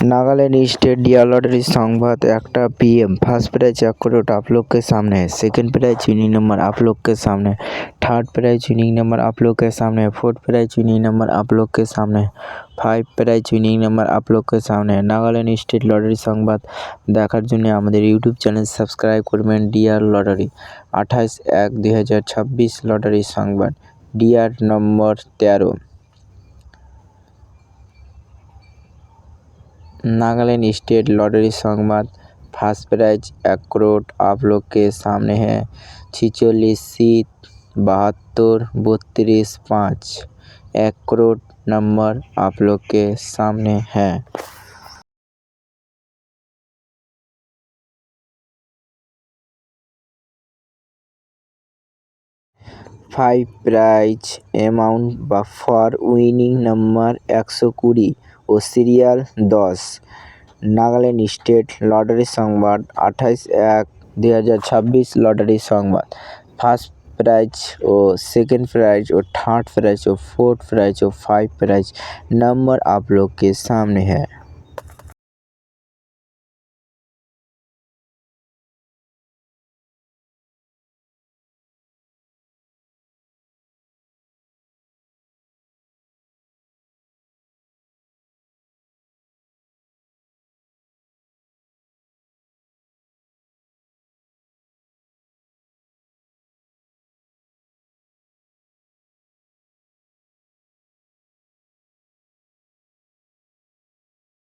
Nagaland state dear lottery संवाद 1टा PM। First prize 1 crore आप लोग के सामने है। सेकंड प्राइज विनिंग नंबर आप लोग के सामने है। थर्ड प्राइज विनिंग नंबर आप लोग के सामने है। फोर्थ प्राइज विनिंग नंबर आप लोग के सामने है। 5 प्राइज विनिंग नंबर आप लोग के सामने है। नागालैंड स्टेट लॉटरी संवाद দেখার জন্য আমাদের ইউটিউব চ্যানেল সাবস্ক্রাইব করবেন। ডিয়ার লটারি 28/1/2026 লটারি সংবাদ ডিয়ার নম্বর 13। नागालैंड स्टेट लॉटरी संवाद फर्स्ट प्राइज 1 करोड़ आप लोग के सामने है। 46 सीट 72 32 5 1 करोड़ नंबर आप लोग के सामने है। 5 prize amount for winning number 120 और सीरियल 10। नागालैंड स्टेट लॉटरी संवाद 28/1/2026 लॉटरी संवाद फर्स्ट प्राइज और सेकंड प्राइज और थर्ड प्राइज और फोर्थ प्राइज और 5 प्राइज नंबर आप लोग के सामने है।